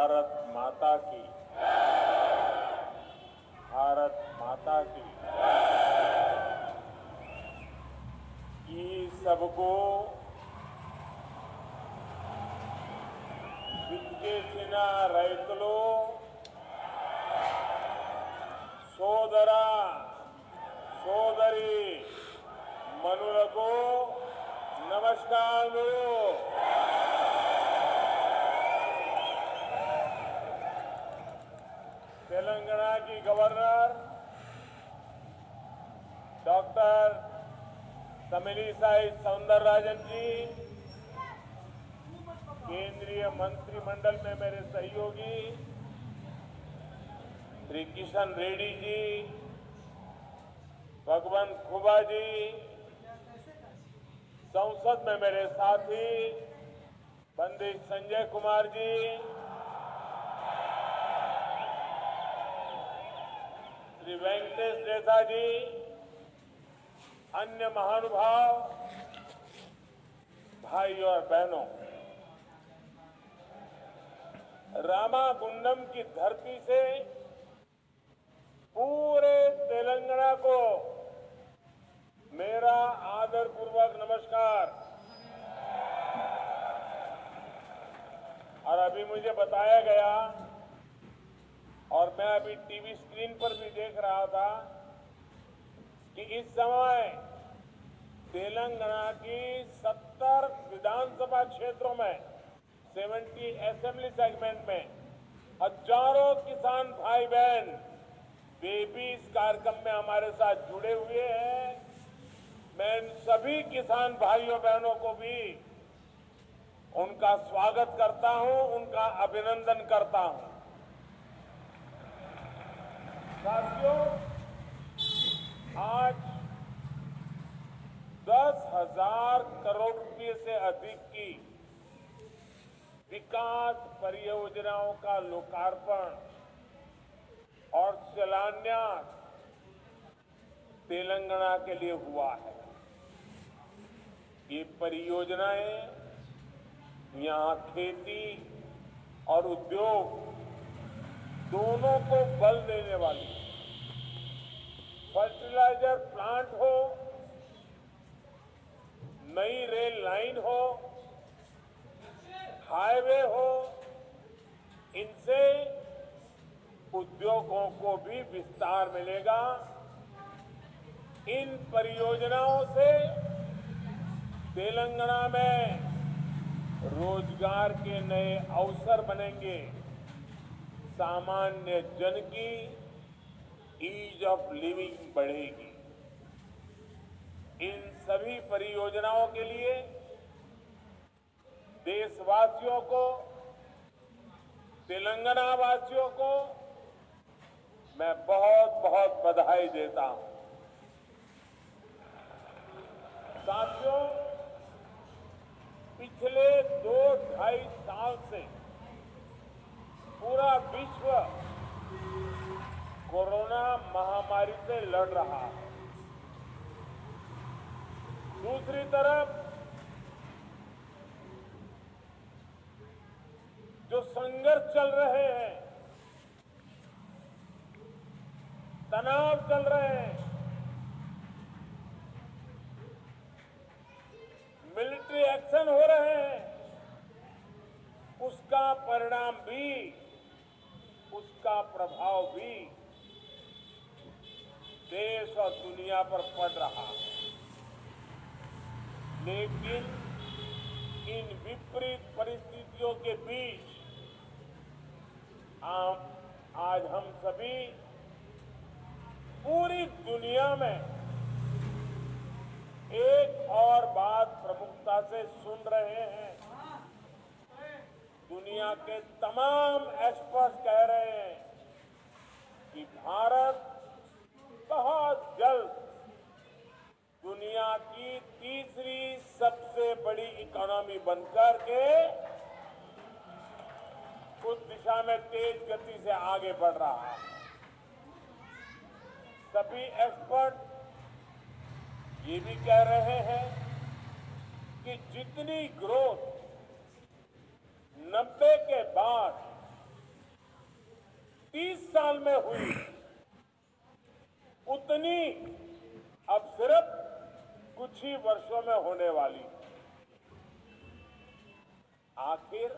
भारत माता की, भारत माता की। ఈ సభకు విచ్చేసిన రైతులు సోదర సోదరి మనులకు నమస్కారాలు। तेलंगाना की गवर्नर डॉक्टर तमिलिसाई सौंदरराजन जी, केंद्रीय मंत्रिमंडल में मेरे सहयोगी श्री किशन रेड्डी जी, भगवंत खुबा जी, संसद में मेरे साथी पंडित संजय कुमार जी, श्री वेंकटेश नेता जी, अन्य महानुभाव, भाई और बहनों, रामागुंडम की धरती से पूरे तेलंगाना को मेरा आदरपूर्वक नमस्कार। और अभी मुझे बताया गया और मैं अभी टीवी स्क्रीन पर भी देख रहा था कि इस समय तेलंगाना की 70 विधानसभा क्षेत्रों में 70 असेंबली सेगमेंट में हजारों किसान भाई बहन वे भी इस कार्यक्रम में हमारे साथ जुड़े हुए हैं। मैं इन सभी किसान भाइयों बहनों को भी उनका स्वागत करता हूं, उनका अभिनंदन करता हूं। साथियों, आज 10,000 करोड़ रुपए से अधिक की विकास परियोजनाओं का लोकार्पण और शिलान्यास तेलंगाना के लिए हुआ है। ये परियोजनाएं यहां खेती और उद्योग दोनों को बल देने वाली, फर्टिलाइजर प्लांट हो, नई रेल लाइन हो, हाईवे हो, इनसे उद्योगों को भी विस्तार मिलेगा। इन परियोजनाओं से तेलंगाना में रोजगार के नए अवसर बनेंगे, सामान्य जन की ईज ऑफ लिविंग बढ़ेगी। इन सभी परियोजनाओं के लिए देशवासियों को, तेलंगाना वासियों को मैं बहुत बहुत बधाई देता हूं। साथियों, पिछले 2-2.5 साल से पूरा विश्व कोरोना महामारी से लड़ रहा है। दूसरी तरफ जो संघर्ष चल रहे हैं, तनाव चल रहे हैं, मिलिट्री एक्शन हो रहे हैं, उसका परिणाम भी, उसका प्रभाव भी देश और दुनिया पर पड़ रहा है। लेकिन इन विपरीत परिस्थितियों के बीच आज हम सभी पूरी दुनिया में एक और बात प्रमुखता से सुन रहे हैं। दुनिया के तमाम एक्सपर्ट कह रहे हैं कि भारत बहुत जल्द दुनिया की तीसरी सबसे बड़ी इकोनॉमी बनकर के उस दिशा में तेज गति से आगे बढ़ रहा है। सभी एक्सपर्ट ये भी कह रहे हैं कि जितनी ग्रोथ 90 के बाद 30 साल में हुई उतनी अब सिर्फ कुछ ही वर्षों में होने वाली। आखिर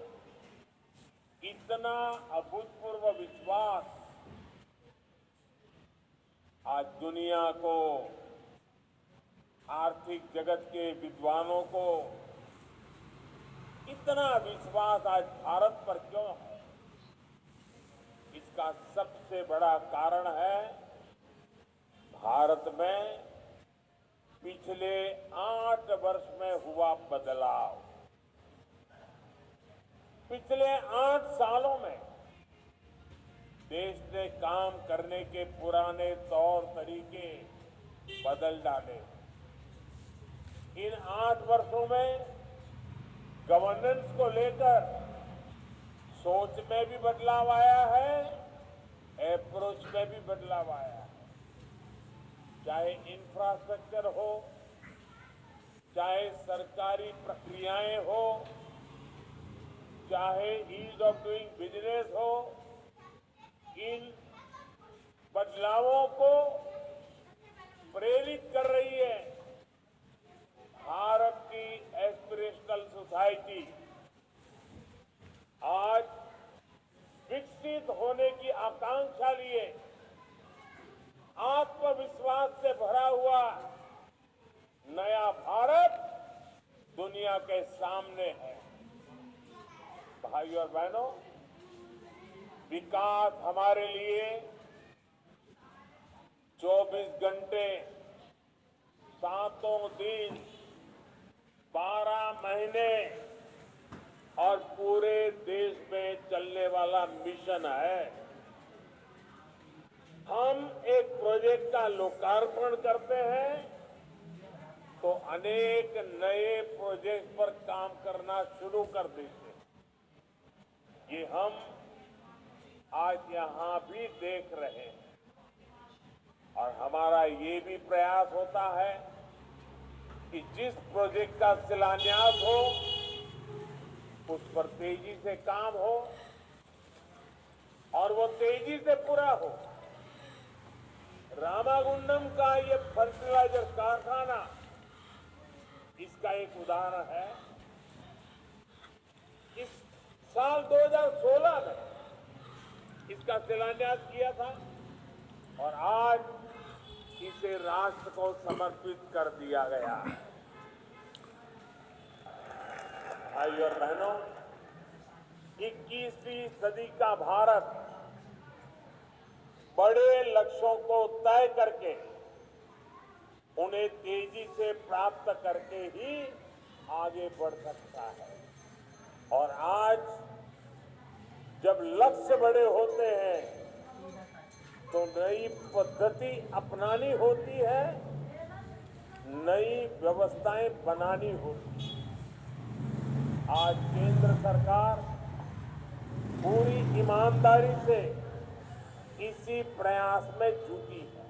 इतना अभूतपूर्व विश्वास आज दुनिया को, आर्थिक जगत के विद्वानों को इतना विश्वास आज भारत पर क्यों है? इसका सबसे बड़ा कारण है भारत में पिछले 8 वर्ष में हुआ बदलाव। पिछले 8 सालों में देश ने काम करने के पुराने तौर तरीके बदल डाले। इन 8 वर्षों में गवर्नेंस को लेकर सोच में भी बदलाव आया है, अप्रोच में भी बदलाव आया है। चाहे इंफ्रास्ट्रक्चर हो, चाहे सरकारी प्रक्रियाएं हो, चाहे ईज ऑफ डूइंग बिजनेस हो, इन बदलावों को प्रेरित कर रही है भारत की एस्पिरेशनल सोसाइटी। आज विकसित होने की आकांक्षा लिए आत्मविश्वास से भरा हुआ नया भारत दुनिया के सामने है। भाइयों और बहनों, विकास हमारे लिए 24 घंटे, 7 दिन, 12 महीने और पूरे देश में चलने वाला मिशन है। हम एक प्रोजेक्ट का लोकार्पण करते हैं तो अनेक नए प्रोजेक्ट पर काम करना शुरू कर देते हैं। ये हम आज यहां भी देख रहे हैं और हमारा ये भी प्रयास होता है कि जिस प्रोजेक्ट का शिलान्यास हो उस पर तेजी से काम हो और वो तेजी से पूरा हो। रामागुंडम का ये फर्टिलाइजर कारखाना इसका एक उदाहरण है। इस साल 2016 में इसका शिलान्यास किया था और आज इसे राष्ट्र को समर्पित कर दिया गया। भाइयों और बहनों, 21वीं सदी का भारत बड़े लक्ष्यों को तय करके उन्हें तेजी से प्राप्त करके ही आगे बढ़ सकता है। और आज जब लक्ष्य बड़े होते हैं तो नई पद्धति अपनानी होती है, नई व्यवस्थाएं बनानी होती है। आज केंद्र सरकार पूरी ईमानदारी से इसी प्रयास में जुटी है।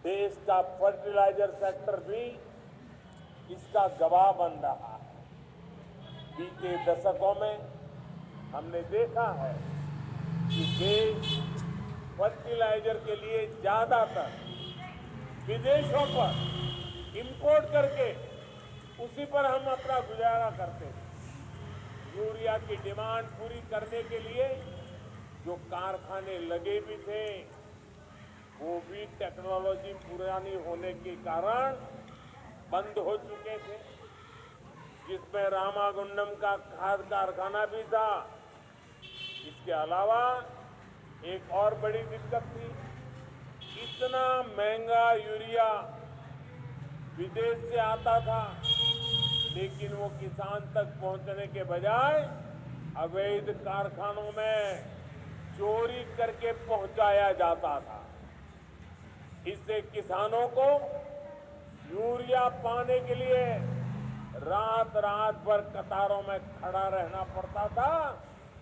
देश का फर्टिलाइजर सेक्टर भी इसका गवाह बन रहा है। बीते दशकों में हमने देखा है कि देश फर्टिलाइजर के लिए ज्यादातर विदेशों पर इंपोर्ट करके उसी पर हम अपना गुजारा करते हैं। यूरिया की डिमांड पूरी करने के लिए जो कारखाने लगे भी थे वो भी टेक्नोलॉजी पुरानी होने के कारण बंद हो चुके थे, जिसमें रामागुंडम का खाद कारखाना भी था। इसके अलावा एक और बड़ी दिक्कत थी, इतना महंगा यूरिया विदेश से आता था लेकिन वो किसान तक पहुंचने के बजाय अवैध कारखानों में चोरी करके पहुंचाया जाता था। इससे किसानों को यूरिया पाने के लिए रात रात भर कतारों में खड़ा रहना पड़ता था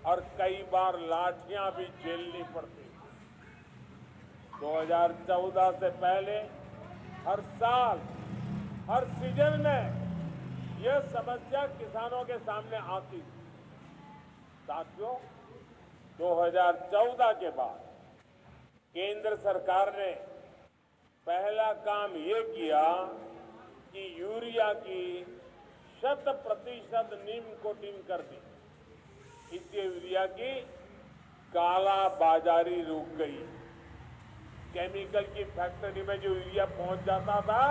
और कई बार लाठियां भी झेलनी पड़ती। 2014 से पहले हर साल, हर सीजन में यह समस्या किसानों के सामने आती थी। साथियों, 2014 के बाद केंद्र सरकार ने पहला काम ये किया कि यूरिया की 100% नीम कोटिंग कर दी। इससे यूरिया की काला बाजारी रुक गई। केमिकल की फैक्ट्री में जो यूरिया पहुंच जाता था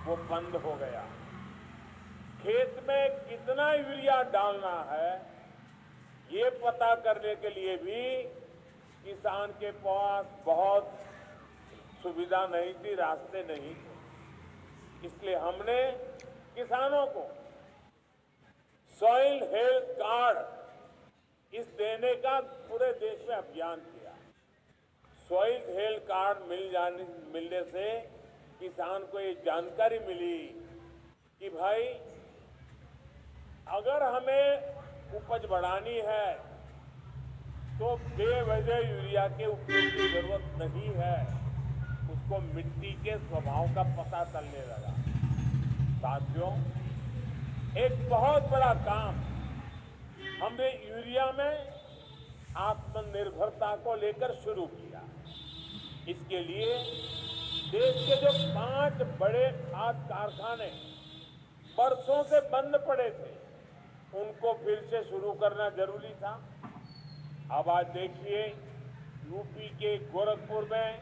वो बंद हो गया। खेत में कितना यूरिया डालना है ये पता करने के लिए भी किसान के पास बहुत सुविधा नहीं थी, रास्ते नहीं थे। इसलिए हमने किसानों को सॉइल हेल्थ कार्ड इस देने का पूरे देश में अभियान किया। सॉइल हेल्थ कार्ड मिलने से किसान को ये जानकारी मिली कि भाई अगर हमें उपज बढ़ानी है तो बेवजह यूरिया के उपयोग की जरूरत नहीं है। उसको मिट्टी के स्वभाव का पता चलने लगा। साथियों, एक बहुत बड़ा काम हमने यूरिया में आत्मनिर्भरता को लेकर शुरू किया। इसके लिए देश के जो 5 बड़े खाद कारखाने बरसों से बंद पड़े थे उनको फिर से शुरू करना जरूरी था। अब आज देखिए यूपी के गोरखपुर में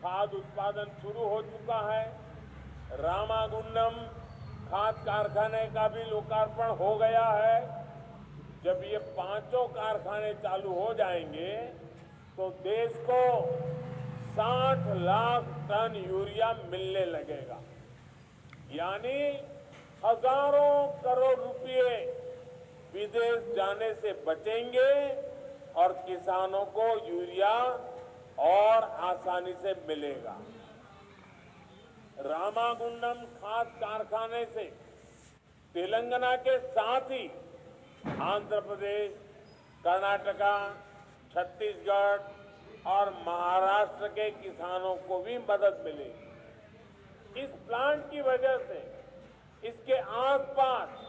खाद उत्पादन शुरू हो चुका है। रामागुंडम खाद कारखाने का भी लोकार्पण हो गया है। जब ये 5 कारखाने चालू हो जाएंगे तो देश को 60 लाख टन यूरिया मिलने लगेगा। यानी हजारों करोड़ रुपए विदेश जाने से बचेंगे और किसानों को यूरिया और आसानी से मिलेगा। रामागुंडम खाद कारखाने से तेलंगाना के साथ ही आंध्र प्रदेश, कर्नाटका, छत्तीसगढ़ और महाराष्ट्र के किसानों को भी मदद मिलेगी। इस प्लांट की वजह से इसके आसपास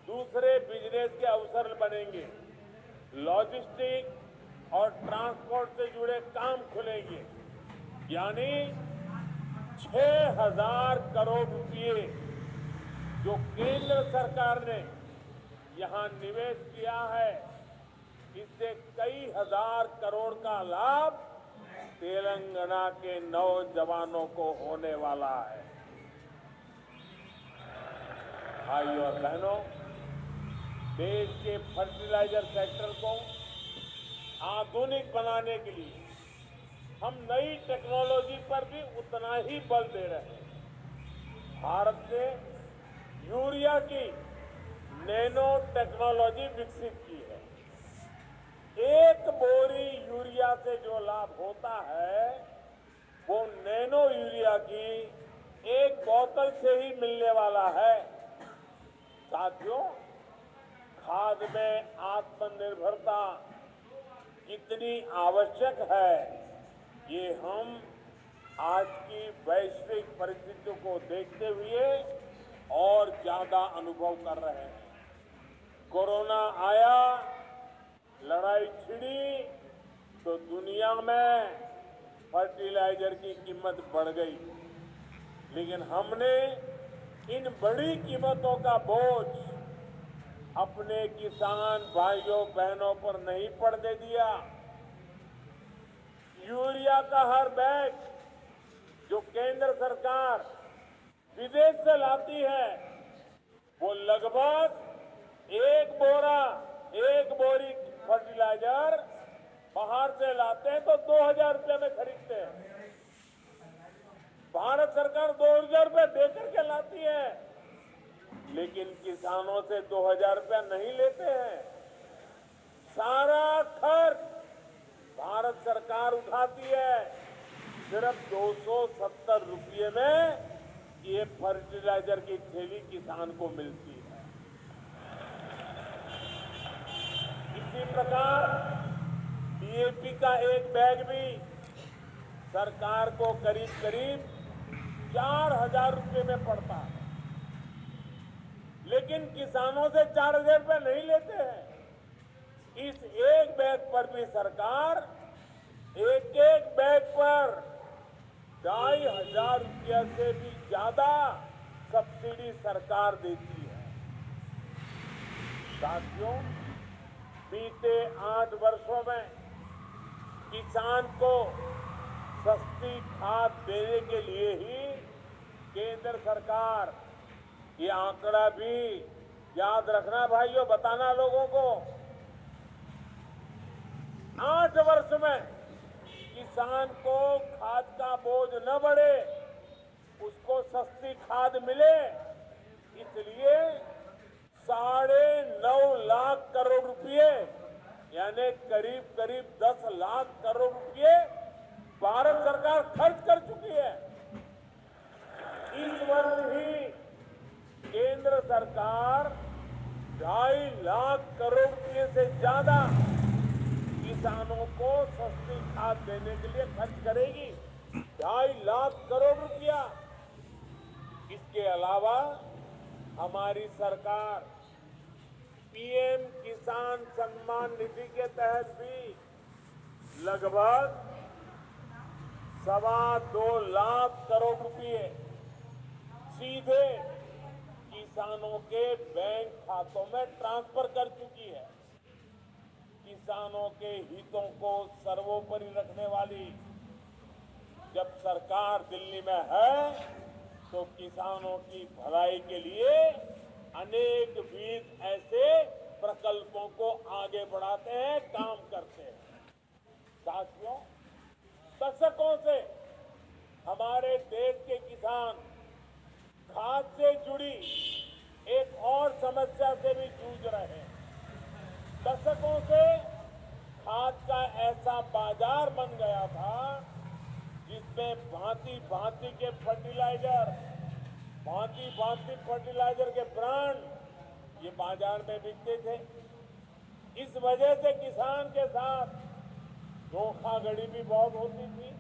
दूसरे बिजनेस के अवसर बनेंगे। लॉजिस्टिक और ट्रांसपोर्ट से जुड़े काम खुलेंगे। यानी 6,000 करोड़ रुपए जो केंद्र सरकार ने यहां निवेश किया है, इससे कई हजार करोड़ का लाभ तेलंगाना के नौजवानों को होने वाला है। भाइयों और बहनों, देश के फर्टिलाइजर सेक्टर को आधुनिक बनाने के लिए हम नई टेक्नोलॉजी पर भी उतना ही बल दे रहे हैं। भारत ने यूरिया की नैनो टेक्नोलॉजी विकसित की है। एक बोरी यूरिया से जो लाभ होता है वो नैनो यूरिया की एक बोतल से ही मिलने वाला है। साथियों, खाद में आत्मनिर्भरता कितनी आवश्यक है ये हम आज की वैश्विक परिस्थितियों को देखते हुए और ज्यादा अनुभव कर रहे हैं। कोरोना आया, लड़ाई छिड़ी तो दुनिया में फर्टिलाइजर की कीमत बढ़ गई। लेकिन हमने इन बड़ी कीमतों का बोझ अपने किसान भाइयों बहनों पर नहीं पड़ने दिया। यूरिया का हर बैग जो केंद्र सरकार विदेश से लाती है वो लगभग एक बोरी फर्टिलाइजर बाहर से लाते हैं तो 2,000 रुपये में खरीदते हैं। भारत सरकार 2,000 रुपये देकर के लाती है, लेकिन किसानों से 2,000 रुपया नहीं लेते हैं। सारा खर्च भारत सरकार उठाती है। सिर्फ 270 रुपये में ये फर्टिलाइजर की थैली किसान को मिलती है। इसी प्रकार डीएपी का एक बैग भी सरकार को करीब 4,000 रुपये में पड़ता है, लेकिन किसानों से 4,000 रुपये नहीं लेते हैं। इस एक बैग पर बीजेपी सरकार एक एक बैग पर 2,500 रुपया से भी ज्यादा सब्सिडी सरकार देती है। साथियों, बीते 8 वर्षों में किसान को सस्ती खाद देने के लिए ही केंद्र सरकार, ये आंकड़ा भी याद रखना भाइयों, बताना लोगों को, 8 वर्ष में किसान को खाद का बोझ न बढ़े, उसको सस्ती खाद मिले, इसलिए 9.5 लाख करोड़ रुपए यानी करीब करीब 10 लाख करोड़ रुपए भारत सरकार खर्च कर चुकी है। इस वर्ष ही केंद्र सरकार 2.5 लाख करोड़ रुपए से ज्यादा किसानों को सस्ती खाद देने के लिए खर्च करेगी, 2.5 लाख करोड़ रुपया। इसके अलावा हमारी सरकार पीएम किसान सम्मान निधि के तहत भी लगभग 2.25 लाख करोड़ रुपए सीधे किसानों के बैंक खातों में ट्रांसफर कर चुकी है। किसानों के हितों को सर्वोपरि रखने वाली जब सरकार दिल्ली में है तो किसानों की भलाई के लिए अनेक विध ऐसे प्रकल्पों को आगे बढ़ाते हैं, काम करते हैं। साथियों, दशकों से हमारे देश के किसान खाद से जुड़ी एक और समस्या से भी जूझ रहे हैं। दशकों से खाद का ऐसा बाजार बन गया था जिसमें भांति भांति के फर्टिलाइजर, भांति भांति फर्टिलाइजर के ब्रांड ये बाजार में बिकते थे। इस वजह से किसान के साथ धोखाधड़ी भी बहुत होती थी।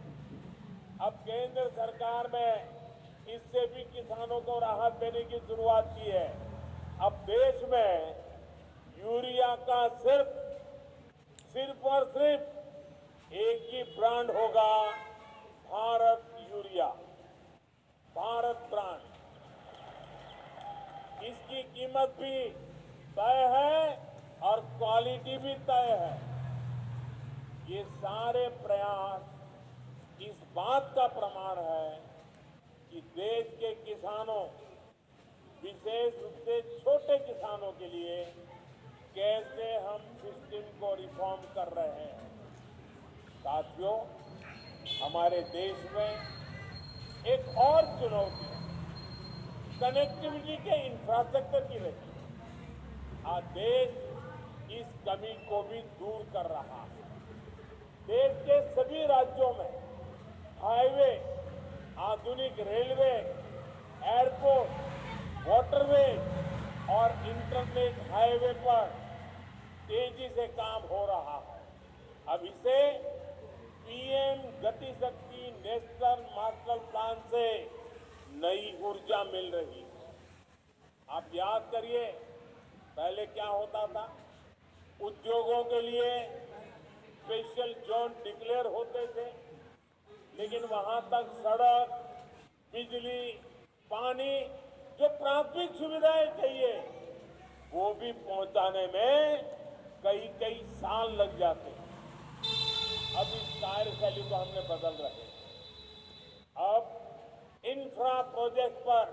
अब केंद्र सरकार में इससे भी किसानों को राहत देने की शुरुआत की है। अब देश में यूरिया का सिर्फ और सिर्फ एक ही ब्रांड होगा, भारत यूरिया, भारत ब्रांड। इसकी कीमत भी तय है और क्वालिटी भी तय है। ये सारे प्रयास इस बात का प्रमाण है कि देश के किसानों, विशेष रूप से छोटे किसानों के लिए कैसे हम सिस्टम को रिफॉर्म कर रहे हैं। साथियों, हमारे देश में एक और चुनौती कनेक्टिविटी के इंफ्रास्ट्रक्चर की रही। आज देश इस कमी को भी दूर कर रहा है। देश के सभी राज्यों में हाईवे, आधुनिक रेलवे, एयरपोर्ट, वाटरवे और इंटरनेट हाईवे पर तेजी से काम हो रहा है। अब इसे पीएम गति शक्ति नेशनल मास्टर प्लान से नई ऊर्जा मिल रही है। आप याद करिए, पहले क्या होता था, उद्योगों के लिए स्पेशल जोन डिक्लेयर होते थे, लेकिन वहां तक सड़क, बिजली, पानी, जो प्राथमिक सुविधाएं चाहिए, वो भी पहुंचाने में कई कई साल लग जाते हैं। अब इस कार्यशैली को हमने बदल रहे हैं। अब इंफ्रा प्रोजेक्ट पर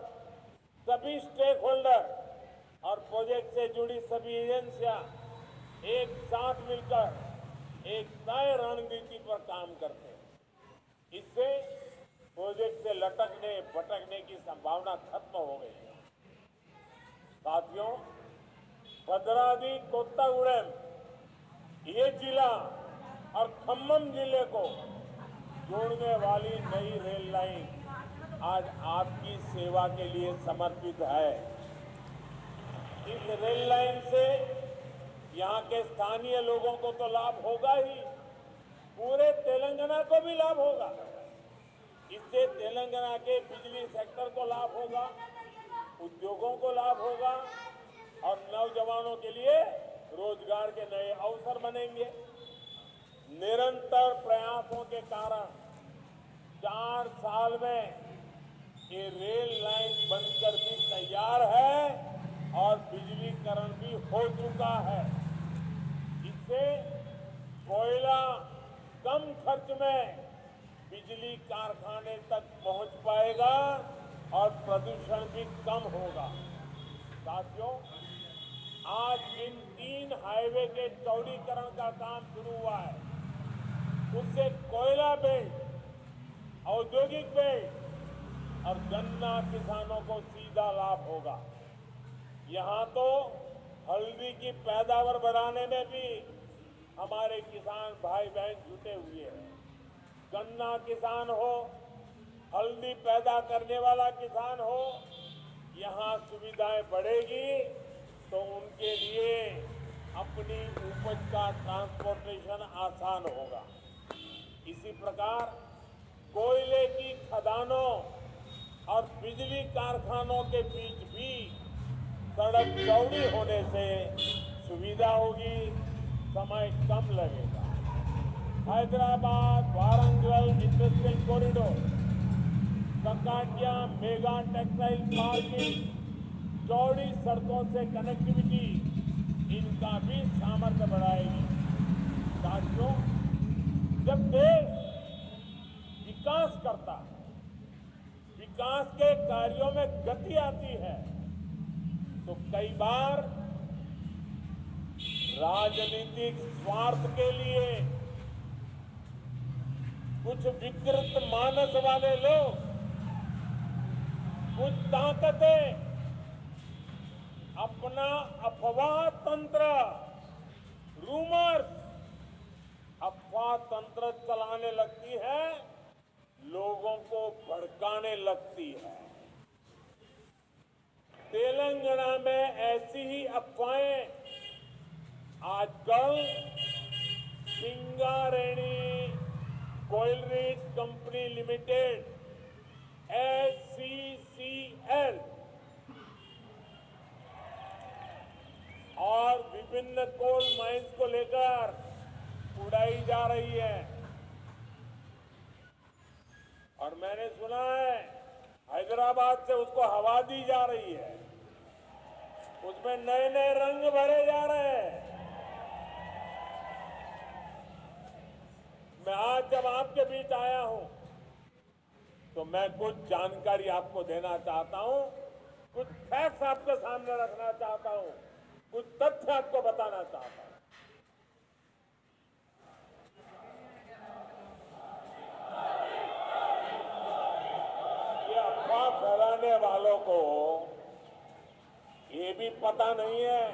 सभी स्टेक होल्डर और प्रोजेक्ट से जुड़ी सभी एजेंसियां एक साथ मिलकर एक तय रणनीति पर काम करते हैं। इससे प्रोजेक्ट से लटकने भटकने की संभावना खत्म हो गई है। साथियों, भद्राद्री कोत्तागुड़ेम ये जिला और खम्मम जिले को जोड़ने वाली नई रेल लाइन आज आपकी सेवा के लिए समर्पित है। इस रेल लाइन से यहाँ के स्थानीय लोगों को तो लाभ होगा ही, पूरे तेलंगाना को भी लाभ होगा। इससे तेलंगाना के बिजली सेक्टर को लाभ होगा, उद्योगों को लाभ होगा और नौजवानों के लिए रोजगार के नए अवसर बनेंगे। निरंतर प्रयासों के कारण 4 साल में ये रेल लाइन बनकर भी तैयार है और बिजलीकरण भी हो चुका है। इससे कोयला कम खर्च में बिजली कारखाने तक पहुंच पाएगा और प्रदूषण भी कम होगा। साथियों, आज जिन 3 हाईवे के चौड़ीकरण का काम शुरू हुआ है, उससे कोयला बेल्ट, औद्योगिक बेल्ट और गन्ना किसानों को सीधा लाभ होगा। यहाँ तो हल्दी की पैदावार बढ़ाने में भी हमारे किसान भाई बहन जुटे हुए हैं। गन्ना किसान हो, हल्दी पैदा करने वाला किसान हो, यहाँ सुविधाएं बढ़ेगी तो उनके लिए अपनी उपज का ट्रांसपोर्टेशन आसान होगा। इसी प्रकार कोयले की खदानों और बिजली कारखानों के बीच भी सड़क चौड़ी होने से सुविधा होगी, समय कम लगेगा। Hyderabad Warangal industrial corridor, Kakatiya mega textile park की चौड़ी सड़कों से कनेक्टिविटी इनका भी सामर्थ्य बढ़ाएगी। साथियों, जब देश विकास करता है, विकास के कार्यों में गति आती है, तो कई बार राजनीतिक स्वार्थ के लिए कुछ विकृत मानस वाले लोग, कुछ ताकतें अपना अफवाह तंत्र, रूमर्स, अफवाह तंत्र चलाने लगती है, लोगों को भड़काने लगती है। तेलंगाना में ऐसी ही अफवाहें आजकल सिंगारेणी कोयलरीज कंपनी लिमिटेड SCCL और विभिन्न कोल माइंस को लेकर उड़ाई जा रही है। और मैंने सुना है हैदराबाद से उसको हवा दी जा रही है, उसमें नए नए रंग भरे जा रहे हैं। मैं आज जब आपके बीच आया हूं तो मैं कुछ जानकारी आपको देना चाहता हूं, कुछ फैक्ट्स आपके सामने रखना चाहता हूं, कुछ तथ्य आपको बताना चाहता हूं। ये अफवाह फैलाने वालों को ये भी पता नहीं है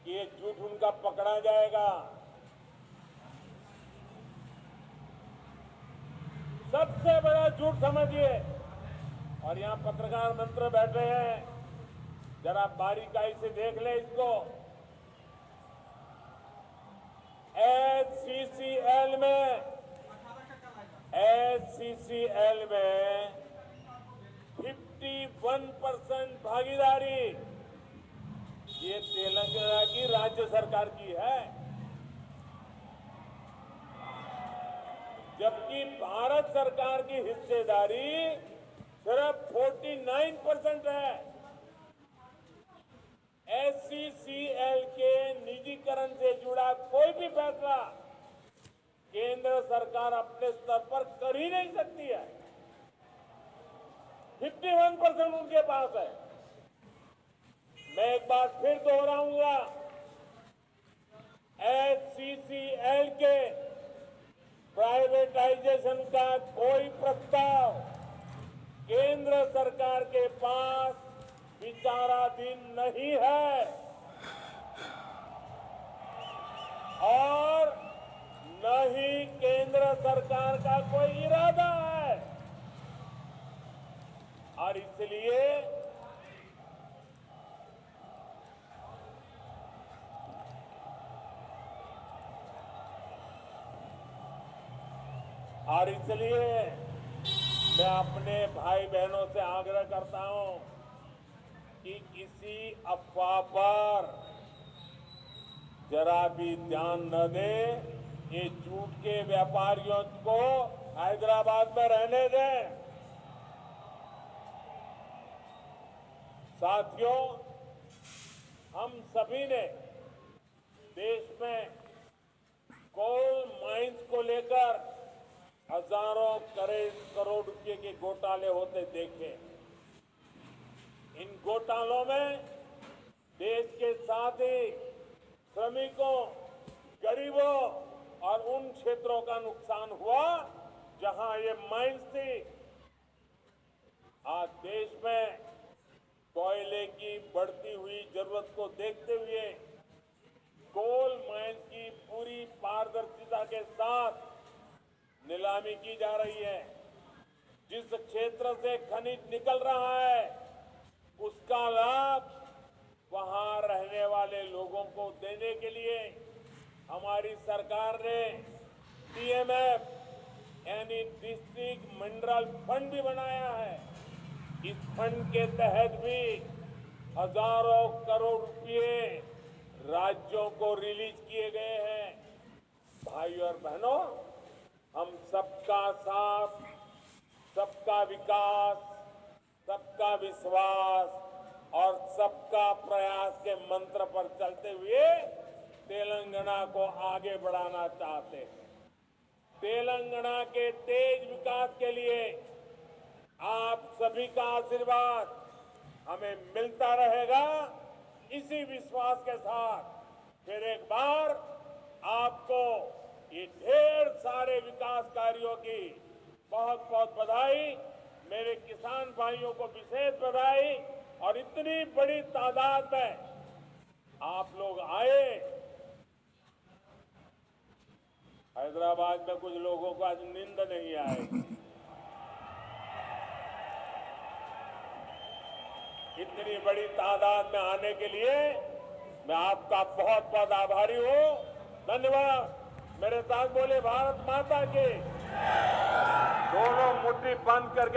कि ये झूठ उनका पकड़ा जाएगा। सबसे बड़ा झूठ समझिए, और यहां पत्रकार मित्र बैठे हैं, जरा बारीकाई से देख ले इसको। SCCL में 51% भागीदारी ये तेलंगाना की राज्य सरकार की है, जबकि भारत सरकार की हिस्सेदारी सिर्फ 49% है। SCCL के निजीकरण से जुड़ा कोई भी फैसला केंद्र सरकार अपने स्तर पर कर ही नहीं सकती है। 51% उनके पास है। मैं एक बार फिर दोहराऊंगा, SCCL के प्राइवेटाइजेशन का कोई प्रस्ताव केंद्र सरकार के पास विचाराधीन नहीं है और न ही केंद्र सरकार का कोई इरादा है। और इसलिए मैं अपने भाई बहनों से आग्रह करता हूं कि किसी अफवाह पर जरा भी ध्यान न दें ये झूठ के व्यापारियों को हैदराबाद में रहने दें। साथियों, हम सभी ने देश में कोल माइंस को लेकर हजारों करोड़ रुपए के घोटाले होते देखे। इन घोटालों में देश के साथ ही श्रमिकों, गरीबों और उन क्षेत्रों का नुकसान हुआ जहां ये माइंस थी। आज देश में कोयले की बढ़ती हुई जरूरत को देखते हुए कोल माइंस की पूरी पारदर्शिता के साथ नीलामी की जा रही है। जिस क्षेत्र से खनिज निकल रहा है उसका लाभ वहां रहने वाले लोगों को देने के लिए हमारी सरकार ने टीएमएफ यानी डिस्ट्रिक्ट मिनरल फंड भी बनाया है। इस फंड के तहत भी हजारों करोड़ रुपए राज्यों को रिलीज किए गए हैं। भाई और बहनों, हम सबका साथ, सबका विकास, सबका विश्वास और सबका प्रयास के मंत्र पर चलते हुए तेलंगाना को आगे बढ़ाना चाहते हैं। तेलंगाना के तेज विकास के लिए आप सभी का आशीर्वाद हमें मिलता रहेगा। इसी विश्वास के साथ फिर एक बार आपको ये ढेर सारे विकास कार्यों की बहुत बहुत बधाई। मेरे किसान भाइयों को विशेष बधाई। और इतनी बड़ी तादाद में आप लोग आए। हैदराबाद में कुछ लोगों को आज नींद नहीं आएगी। इतनी बड़ी तादाद में आने के लिए मैं आपका बहुत बहुत आभारी हूं। धन्यवाद। मेरे साथ बोले भारत माता के। दोनों मुट्ठी बंद करके